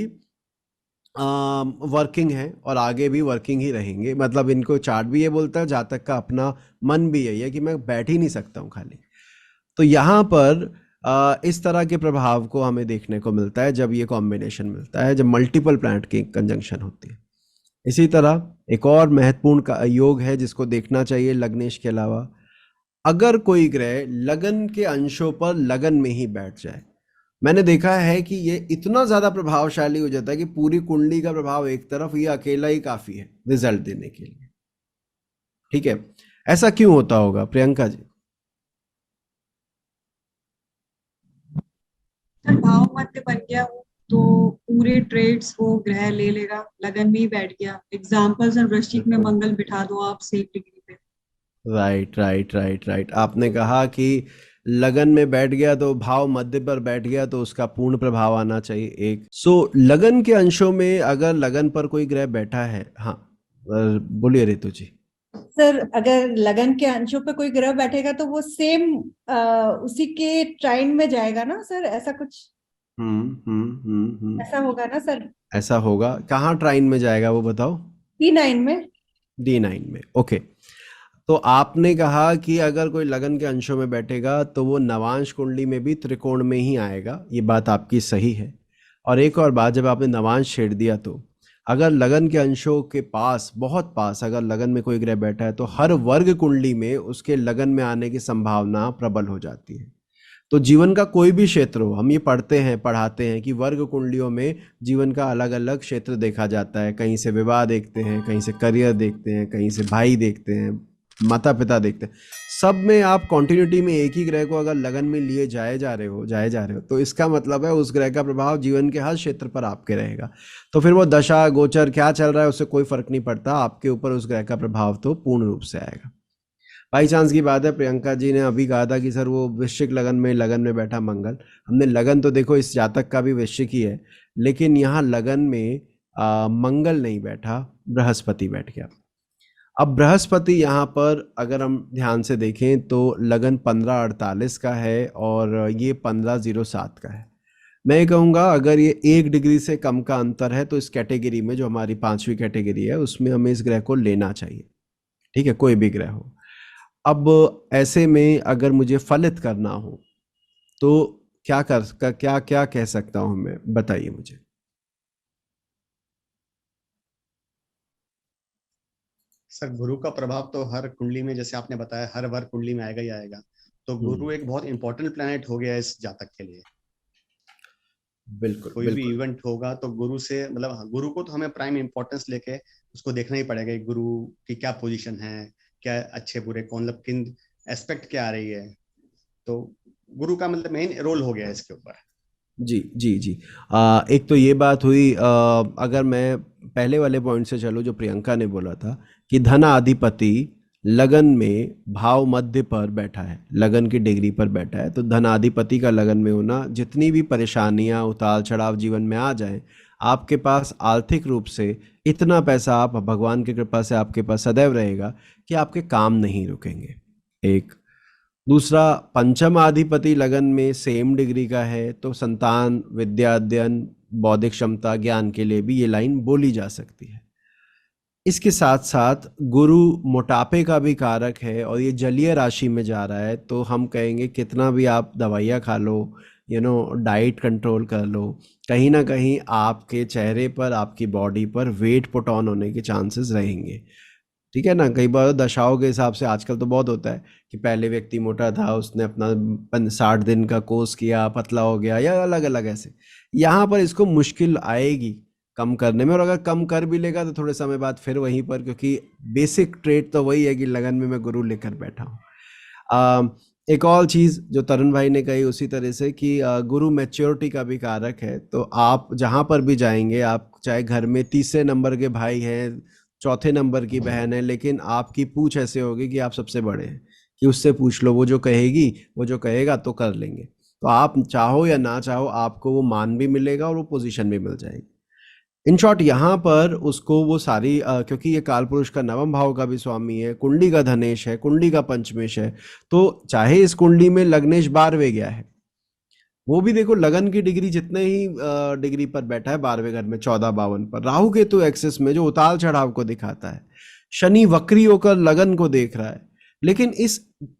वर्किंग है और आगे भी वर्किंग ही रहेंगे। मतलब इनको चार्ट भी ये बोलता है, जातक का अपना मन भी यही है कि मैं बैठ ही नहीं सकता हूँ खाली। तो यहाँ पर इस तरह के प्रभाव को हमें देखने को मिलता है जब ये कॉम्बिनेशन मिलता है, जब मल्टीपल प्लैनेट की कंजंक्शन होती है। इसी तरह एक और महत्वपूर्ण का योग है जिसको देखना चाहिए लग्नेश के अलावा, अगर कोई ग्रह लगन के अंशों पर लगन में ही बैठ जाए, मैंने देखा है कि ये इतना ज्यादा प्रभावशाली हो जाता है कि पूरी कुंडली का प्रभाव एक तरफ, ये अकेला ही काफी है रिजल्ट देने के लिए, ठीक है। ऐसा क्यों होता होगा प्रियंका जी? सर भाव मध्य बन गया हो तो पूरे ट्रेड्स वो ग्रह ले लेगा, लगन में ही बैठ गया। एग्जाम्पल सर वृश्चिक में मंगल बिठा दो आप सेम डिग्री पे। राइट, आपने कहा कि लगन में बैठ गया तो भाव मध्य पर बैठ गया तो उसका पूर्ण प्रभाव आना चाहिए एक। लगन के अंशों में अगर लगन पर कोई ग्रह बैठा है, हाँ बोलिए ऋतु जी। सर अगर लगन के अंशों पे कोई ग्रह बैठेगा तो वो सेम उसी के ट्राइन में जाएगा ना सर, ऐसा कुछ ऐसा होगा ना सर? ऐसा होगा, कहाँ ट्राइन में जाएगा वो बताओ? D9 में। D9 में, ओके। तो आपने कहा कि अगर कोई लगन के अंशों में बैठेगा तो वो नवांश कुंडली में भी त्रिकोण में ही आएगा, ये बात आपकी सही है। और एक और बात, जब आपने नवांश छेड़ दिया तो अगर लगन के अंशों के पास, बहुत पास अगर लगन में कोई ग्रह बैठा है तो हर वर्ग कुंडली में उसके लगन में आने की संभावना प्रबल हो जाती है। तो जीवन का कोई भी क्षेत्र हो, हम ये पढ़ाते हैं कि वर्ग कुंडलियों में जीवन का अलग अलग क्षेत्र देखा जाता है। कहीं से विवाह देखते हैं, कहीं से करियर देखते हैं, कहीं से भाई देखते हैं, माता पिता देखते हैं। सब में आप कॉन्टिन्यूटी में एक ही ग्रह को अगर लगन में लिए जाए जा रहे हो तो इसका मतलब है उस ग्रह का प्रभाव जीवन के हर क्षेत्र पर आपके रहेगा। तो फिर वो दशा गोचर क्या चल रहा है उससे कोई फर्क नहीं पड़ता, आपके ऊपर उस ग्रह का प्रभाव तो पूर्ण रूप से आएगा। बाई चांस की बात है, प्रियंका जी ने अभी कहा था कि सर वो वृश्चिक लगन में बैठा मंगल। हमने लगन तो देखो इस जातक का भी वृश्चिक ही है, लेकिन यहाँ लगन में मंगल नहीं बैठा, बृहस्पति बैठ गया। अब बृहस्पति यहाँ पर अगर हम ध्यान से देखें तो लगन 1548 का है और ये 1507 का है। मैं ये कहूँगा अगर ये 1 डिग्री से कम का अंतर है तो इस कैटेगरी में, जो हमारी 5वीं कैटेगरी है, उसमें हमें इस ग्रह को लेना चाहिए। ठीक है, कोई भी ग्रह हो। अब ऐसे में अगर मुझे फलित करना हो तो क्या कह सकता हूँ मैं, बताइए मुझे। सर गुरु का प्रभाव तो हर कुंडली में, जैसे आपने बताया, हर वर्ग कुंडली में आएगा ही आएगा। तो गुरु एक बहुत इंपॉर्टेंट प्लैनेट हो गया है इस जातक के लिए। बिल्कुल, कोई भी इवेंट होगा तो गुरु से, मतलब हाँ, गुरु को तो हमें प्राइम इंपॉर्टेंस लेके उसको देखना ही पड़ेगा। गुरु की क्या पोजीशन है, क्या अच्छे बुरे कौन, मतलब किन एस्पेक्ट क्या आ रही है। तो गुरु का मतलब मेन रोल हो गया है इसके ऊपर। जी जी जी। एक तो ये बात हुई, अगर मैं पहले वाले पॉइंट से चलूँ जो प्रियंका ने बोला था कि धनाधिपति लगन में भाव मध्य पर बैठा है, लगन की डिग्री पर बैठा है, तो धनाधिपति का लगन में होना, जितनी भी परेशानियां उतार चढ़ाव जीवन में आ जाएं, आपके पास आर्थिक रूप से इतना पैसा, आप भगवान की कृपा से आपके पास सदैव रहेगा कि आपके काम नहीं रुकेंगे। एक दूसरा, पंचमाधिपति लगन में सेम डिग्री का है तो संतान, विद्या अध्ययन, बौद्धिक क्षमता, ज्ञान के लिए भी ये लाइन बोली जा सकती है। इसके साथ साथ गुरु मोटापे का भी कारक है और ये जलीय राशि में जा रहा है, तो हम कहेंगे कितना भी आप दवाइयाँ खा लो, डाइट कंट्रोल कर लो, कहीं ना कहीं आपके चेहरे पर, आपकी बॉडी पर वेट पुट ऑन होने के चांसेस रहेंगे। ठीक है ना। कई बार दशाओं के हिसाब से आजकल तो बहुत होता है कि पहले व्यक्ति मोटा था, उसने अपना 60 दिन का कोर्स किया, पतला हो गया, या अलग अलग ऐसे। यहाँ पर इसको मुश्किल आएगी कम करने में, और अगर कम कर भी लेगा तो थोड़े समय बाद फिर वहीं पर, क्योंकि बेसिक ट्रेट तो वही है कि लगन में मैं गुरु लेकर बैठा हूँ। एक और चीज़ जो तरुण भाई ने कही उसी तरह से कि गुरु मैच्योरिटी का भी कारक है। तो आप जहाँ पर भी जाएंगे, आप चाहे घर में तीसरे नंबर के भाई हैं, चौथे नंबर की बहन है, लेकिन आपकी पूछ ऐसे होगी कि आप सबसे बड़े हैं, कि उससे पूछ लो, वो जो कहेगी, वो जो कहेगा तो कर लेंगे। तो आप चाहो या ना चाहो, आपको वो मान भी मिलेगा और वो पोजीशन भी मिल जाएगी। इन शॉर्ट यहाँ पर उसको वो सारी क्योंकि ये काल पुरुष का 9वें भाव का भी स्वामी है, कुंडली का धनेश है, कुंडली का पंचमेश है, तो चाहे इस कुंडली में लग्नेश 12वें गया है, वो भी देखो लगन की डिग्री जितने ही डिग्री पर बैठा है 12वें घर में 1452 पर, राहु केतु एक्सेस में जो उतार चढ़ाव को दिखाता है, शनि वक्री होकर लगन को देख रहा है, लेकिन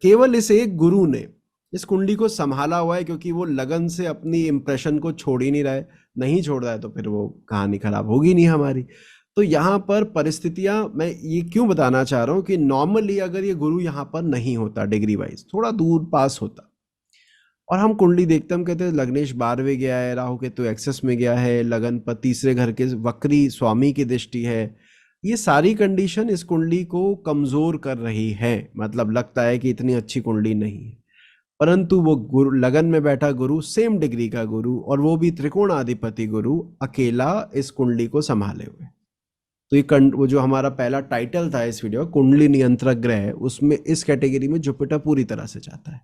केवल इस एक गुरु ने इस कुंडली को संभाला हुआ है, क्योंकि वो लगन से अपनी इंप्रेशन को छोड़ ही नहीं रहा है। नहीं छोड़ रहा है तो फिर वो कहानी खराब होगी नहीं हमारी। तो यहाँ पर परिस्थितियां, मैं ये क्यों बताना चाह रहा हूँ कि नॉर्मली अगर ये गुरु यहाँ पर नहीं होता, डिग्री वाइज थोड़ा दूर पास होता, और हम कुंडली देखते, हम कहते हैं लग्नेश 12वें गया है, राहु केतु एक्सेस में गया है, लगन पर तीसरे घर के वक्री स्वामी की दृष्टि है, ये सारी कंडीशन इस कुंडली को कमजोर कर रही है। मतलब लगता है कि इतनी अच्छी कुंडली नहीं है, परंतु वो गुरु, लगन में बैठा गुरु, सेम डिग्री का गुरु, और वो भी त्रिकोणाधिपति गुरु, अकेला इस कुंडली को संभाले हुए। तो ये वो जो हमारा पहला टाइटल था इस वीडियो, कुंडली नियंत्रक ग्रह, उसमें इस कैटेगरी में जुपिटर पूरी तरह से जाता है।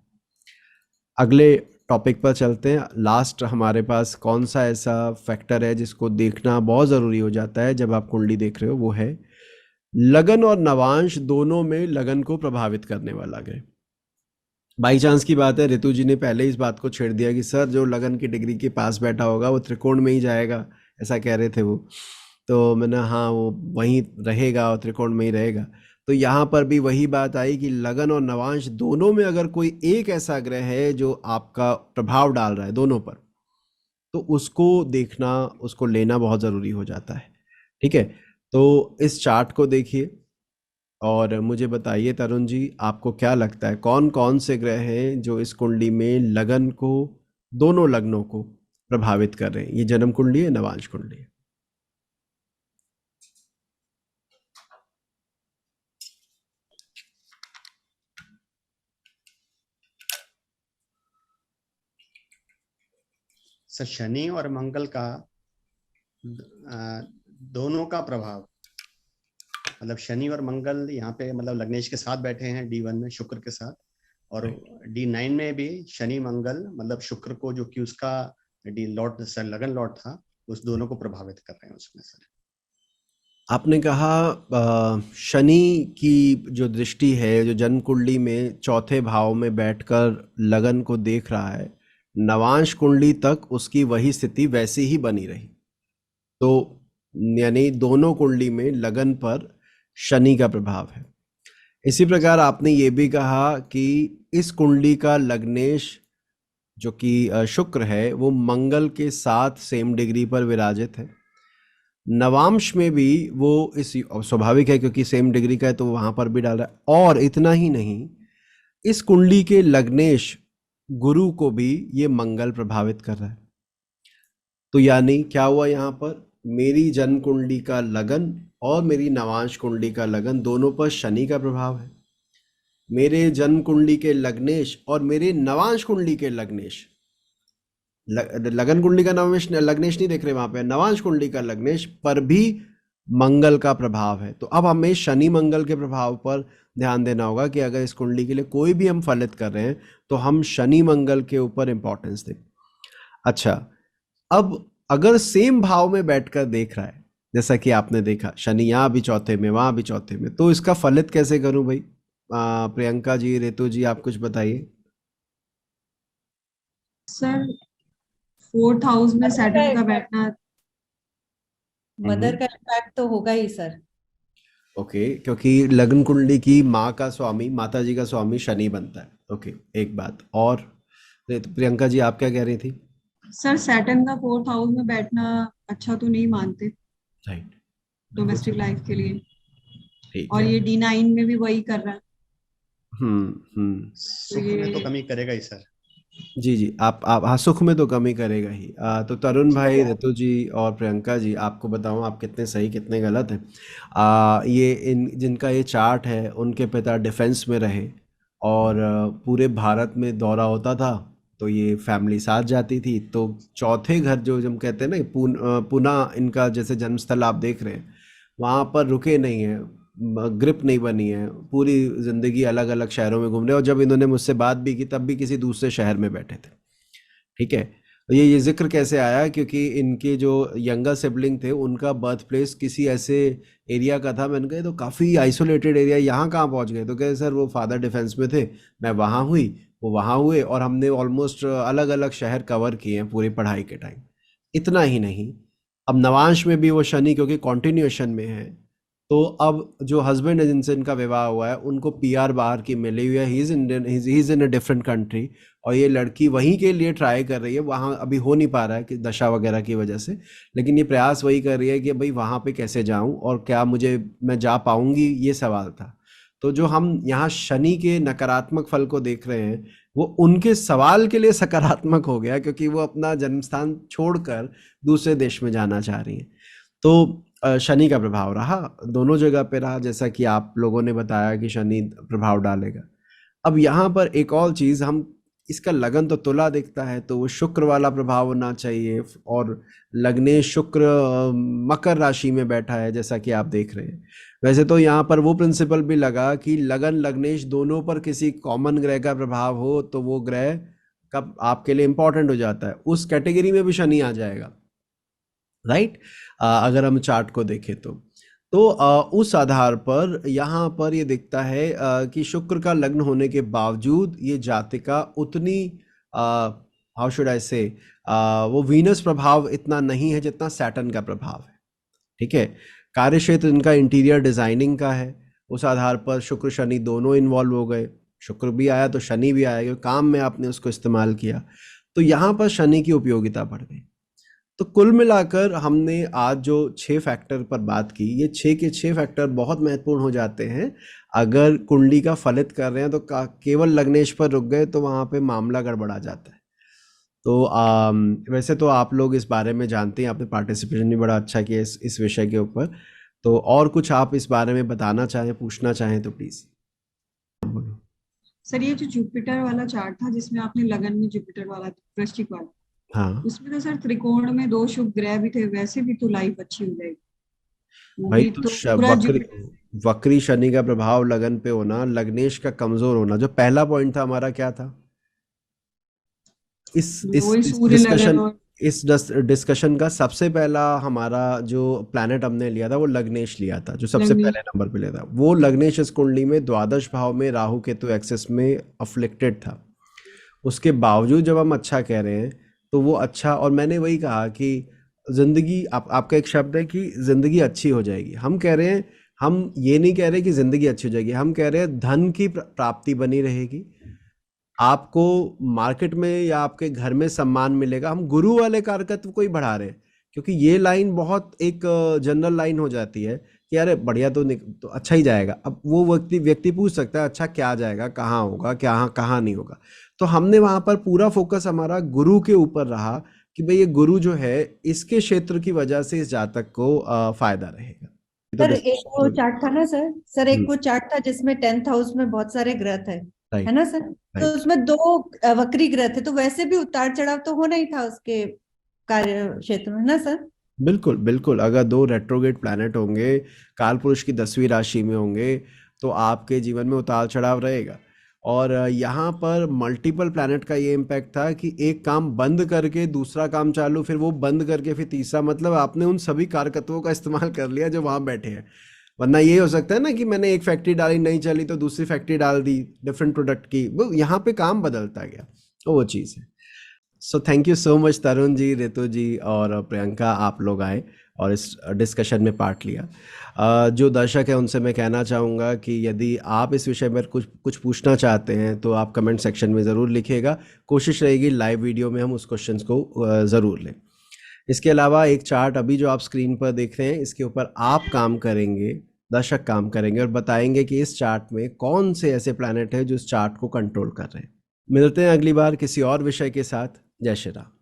अगले टॉपिक पर चलते हैं। लास्ट हमारे पास कौन सा ऐसा फैक्टर है जिसको देखना बहुत ज़रूरी हो जाता है जब आप कुंडली देख रहे हो, वो है लगन और नवांश दोनों में लगन को प्रभावित करने वाला ग्रह। बाई चांस की बात है, ऋतु जी ने पहले इस बात को छेड़ दिया कि सर जो लगन की डिग्री के पास बैठा होगा वो त्रिकोण में ही जाएगा, ऐसा कह रहे थे वो। तो मैंने हाँ, वो वहीं रहेगा और त्रिकोण में ही रहेगा। तो यहाँ पर भी वही बात आई कि लगन और नवांश दोनों में अगर कोई एक ऐसा ग्रह है जो आपका प्रभाव डाल रहा है दोनों पर, तो उसको देखना, उसको लेना बहुत ज़रूरी हो जाता है। ठीक है, तो इस चार्ट को देखिए और मुझे बताइए तरुण जी, आपको क्या लगता है कौन कौन से ग्रह हैं जो इस कुंडली में लगन को, दोनों लग्नों को प्रभावित कर रहे हैं? ये जन्म कुंडली है, नवांश कुंडली है? सर शनि और मंगल का दोनों का प्रभाव, मतलब शनि और मंगल यहाँ पे मतलब लग्नेश के साथ बैठे हैं D1 में शुक्र के साथ, और D9 में भी शनि मंगल मतलब शुक्र को जो कि उसका डी लॉर्ड सर लगन लॉर्ड था, उस दोनों को प्रभावित कर रहे हैं उसमें सर। आपने कहा शनि की जो दृष्टि है, जो जन्म कुंडली में चौथे भाव में बैठकर लगन को देख रहा है, नवांश कुंडली तक उसकी वही स्थिति वैसी ही बनी रही, तो यानी दोनों कुंडली में लगन पर शनि का प्रभाव है। इसी प्रकार आपने ये भी कहा कि इस कुंडली का लग्नेश जो कि शुक्र है वो मंगल के साथ सेम डिग्री पर विराजित है। नवांश में भी वो इस, स्वाभाविक है क्योंकि सेम डिग्री का है तो वहां पर भी डाल रहा है। और इतना ही नहीं, इस कुंडली के लग्नेश गुरु को भी ये मंगल प्रभावित कर रहा है। तो यानी क्या हुआ यहाँ पर, मेरी जन्म कुंडली का लगन और मेरी नवांश कुंडली का लगन दोनों पर शनि का प्रभाव है। मेरे जन्म कुंडली के लग्नेश और मेरे नवांश कुंडली के लग्नेश, लगन कुंडली का नवेश लग्नेश नहीं देख रहे वहां पे, नवांश कुंडली का लग्नेश पर भी मंगल का प्रभाव है। तो अब हमें शनि मंगल के प्रभाव पर ध्यान देना होगा कि अगर इस कुंडली के लिए कोई भी हम फलित कर रहे हैं तो हम शनि मंगल के ऊपर इंपॉर्टेंस दें। अच्छा, अब अगर सेम भाव में बैठकर देख रहा है, जैसा कि आपने देखा शनि यहाँ भी चौथे में, वहां भी चौथे में, तो इसका फलित कैसे करूं भाई? प्रियंका जी, रेतु जी, आप कुछ बताइए। सर 4th हाउस में सैटर्न का बैठना, मदर का इम्पैक्ट तो होगा ही सर। ओके, क्योंकि लग्न कुंडली की माँ का स्वामी, माता जी का स्वामी शनि बनता है। ओके, एक बात और। प्रियंका जी, आप क्या कह रही थी? सर सैटर्न का 4th हाउस में बैठना अच्छा तो नहीं मानते राइट, डोमेस्टिक लाइफ के लिए, ठीक और है। ये D9 में भी वही कर रहा है। सुख में तो कमी करेगा ही सर। जी, आप हाँ, सुख में तो कमी करेगा ही। तो तरुण भाई, ऋतु जी और प्रियंका जी, आपको बताऊं आप कितने सही कितने गलत हैं। ये इन जिनका ये चार्ट है, उनके पिता डिफेंस में रहे और पूरे भारत में दौरा होता था, तो ये फैमिली साथ जाती थी। तो चौथे घर जो हम कहते हैं ना, पुणे इनका जैसे जन्मस्थल आप देख रहे हैं, वहाँ पर रुके नहीं हैं, ग्रिप नहीं बनी है, पूरी ज़िंदगी अलग अलग शहरों में घूम रहे। और जब इन्होंने मुझसे बात भी की तब भी किसी दूसरे शहर में बैठे थे। ठीक है, ये जिक्र कैसे आया, क्योंकि इनके जो यंगर सिबलिंग थे उनका बर्थ प्लेस किसी ऐसे एरिया का था। मैंने कहा तो काफ़ी आइसोलेटेड एरिया, यहाँ कहाँ पहुँच गए? तो कहे सर वो फादर डिफेंस में थे, मैं वहाँ हुई, वो वहाँ हुए, और हमने ऑलमोस्ट अलग अलग शहर कवर किए हैं पूरी पढ़ाई के टाइम। इतना ही नहीं, अब नवांश में भी वो शनि क्योंकि कॉन्टिन्यूएशन में है, तो अब जो हस्बैंड है जिनसे इनका विवाह हुआ है उनको PR बाहर की मिली हुई है, he is in a different country, और ये लड़की वहीं के लिए ट्राई कर रही है। वहाँ अभी हो नहीं पा रहा है कि दशा वगैरह की वजह से, लेकिन ये प्रयास वही कर रही है कि भाई वहाँ पे कैसे जाऊँ और क्या मैं जा पाऊँगी, ये सवाल था। तो जो हम यहाँ शनि के नकारात्मक फल को देख रहे हैं वो उनके सवाल के लिए सकारात्मक हो गया, क्योंकि वो अपना जन्मस्थान छोड़कर दूसरे देश में जाना चाह रही हैं। तो शनि का प्रभाव रहा, दोनों जगह पे रहा, जैसा कि आप लोगों ने बताया कि शनि प्रभाव डालेगा। अब यहाँ पर एक और चीज़, हम इसका लगन तो तुला दिखता है, तो वो शुक्र वाला प्रभाव होना चाहिए, और लग्नेश शुक्र मकर राशि में बैठा है जैसा कि आप देख रहे हैं। वैसे तो यहाँ पर वो प्रिंसिपल भी लगा कि लगन लग्नेश दोनों पर किसी कॉमन ग्रह का प्रभाव हो तो वो ग्रह कब आपके लिए इंपॉर्टेंट हो जाता है, उस कैटेगरी में भी शनि आ जाएगा, राइट। अगर हम चार्ट को देखें तो उस आधार पर यहाँ पर ये दिखता है कि शुक्र का लग्न होने के बावजूद ये जातिका उतनी, हाउ शुड आई से, वो वीनस प्रभाव इतना नहीं है जितना सैटर्न का प्रभाव है। ठीक है, कार्य क्षेत्र इनका इंटीरियर डिजाइनिंग का है, उस आधार पर शुक्र शनि दोनों इन्वॉल्व हो गए, शुक्र भी आया तो शनि भी आया, क्योंकि काम में आपने उसको इस्तेमाल किया, तो यहाँ पर शनि की उपयोगिता बढ़ गई। तो कुल मिलाकर हमने आज जो 6 फैक्टर पर बात की, ये 6 के 6 फैक्टर बहुत महत्वपूर्ण हो जाते हैं। अगर कुंडली का फलित कर रहे हैं तो केवल लग्नेश पर रुक गए तो वहाँ पे मामला गड़बड़ा जाता है। तो वैसे तो आप लोग इस बारे में जानते हैं, आपने पार्टिसिपेशन भी बड़ा अच्छा किया इस विषय के ऊपर। तो और कुछ आप इस बारे में बताना चाहें, पूछना चाहें तो प्लीज बोलो। सर ये जो जुपिटर वाला चार्ट था जिसमें आपने लगन में जुपिटर वाला वृश्चिक वाला, हाँ उसमें तो सर त्रिकोण में 2 शुभ ग्रह भी थे, वैसे भी तो लाइफ अच्छी हो जाएगी। वो भाई, भी तो तो पूरा वक्री शनि का प्रभाव लगन पे होना, लग्नेश का कमजोर होना, जो पहला पॉइंट था हमारा क्या था वही सूर्य लगन और इस डिस्कशन का सबसे पहला हमारा जो प्लैनेट हमने लिया था वो लग्नेश लिया था, जो सबसे लग्नेश। पहले नंबर पे लिया था। वो लग्नेश इस कुंडली में द्वादश भाव में राहु केतु एक्सेस में अफ्लिक्टेड था। उसके बावजूद जब हम अच्छा कह रहे हैं तो वो अच्छा, और मैंने वही कहा कि जिंदगी आपका एक शब्द है कि जिंदगी अच्छी हो जाएगी। हम कह रहे हैं, हम ये नहीं कह रहे कि जिंदगी अच्छी हो जाएगी, हम कह रहे हैं धन की प्राप्ति बनी रहेगी, आपको मार्केट में या आपके घर में सम्मान मिलेगा। हम गुरु वाले कारकत्व को ही बढ़ा रहे हैं, क्योंकि ये लाइन बहुत एक जनरल लाइन हो जाती है कि अरे बढ़िया तो अच्छा ही जाएगा। अब वो व्यक्ति पूछ सकता है अच्छा क्या जाएगा, कहाँ होगा, कहाँ नहीं होगा। तो हमने वहां पर पूरा फोकस हमारा गुरु के ऊपर रहा कि भाई ये गुरु जो है इसके क्षेत्र की वजह से इस जातक को फायदा रहेगा। सर एक वो चार्ट था ना सर एक वो चार्ट था जिसमें 10th हाउस में बहुत सारे ग्रह थे, है ना सर? तो उसमें 2 वक्री ग्रह थे, तो वैसे भी उतार चढ़ाव तो होना ही था उसके कार्य क्षेत्र में, ना सर? बिल्कुल बिल्कुल। अगर 2 रेट्रोग्रेड प्लैनेट होंगे, काल पुरुष की 10वीं राशि में होंगे, तो आपके जीवन में उतार चढ़ाव रहेगा। और यहाँ पर मल्टीपल प्लैनेट का ये इम्पैक्ट था कि एक काम बंद करके दूसरा काम चालू, फिर वो बंद करके फिर तीसरा, मतलब आपने उन सभी कारकत्वों का इस्तेमाल कर लिया जो वहाँ बैठे हैं। वरना ये हो सकता है ना कि मैंने एक फैक्ट्री डाली, नहीं चली तो दूसरी फैक्ट्री डाल दी डिफरेंट प्रोडक्ट की, वो यहाँ पे काम बदलता गया, तो वो चीज़ है। So thank you so much Tarun ji, Ritu ji और प्रियंका, आप लोग आए और इस डिस्कशन में पार्ट लिया। जो दर्शक है उनसे मैं कहना चाहूँगा कि यदि आप इस विषय में कुछ पूछना चाहते हैं तो आप कमेंट सेक्शन में ज़रूर लिखिएगा। कोशिश रहेगी लाइव वीडियो में हम उस क्वेश्चंस को ज़रूर लें। इसके अलावा एक चार्ट अभी जो आप स्क्रीन पर देख रहे हैं, इसके ऊपर आप काम करेंगे, दर्शक काम करेंगे और बताएंगे कि इस चार्ट में कौन से ऐसे प्लैनेट है जो इस चार्ट को कंट्रोल कर रहे हैं। मिलते हैं अगली बार किसी और विषय के साथ। जय श्री राम।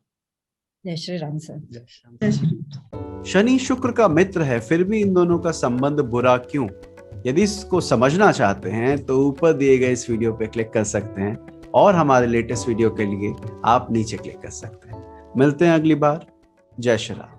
जय श्री राम सर। जय श्री राम। शनि शुक्र का मित्र है, फिर भी इन दोनों का संबंध बुरा क्यों? यदि इसको समझना चाहते हैं तो ऊपर दिए गए इस वीडियो पे क्लिक कर सकते हैं और हमारे लेटेस्ट वीडियो के लिए आप नीचे क्लिक कर सकते हैं। मिलते हैं अगली बार। जय श्री राम।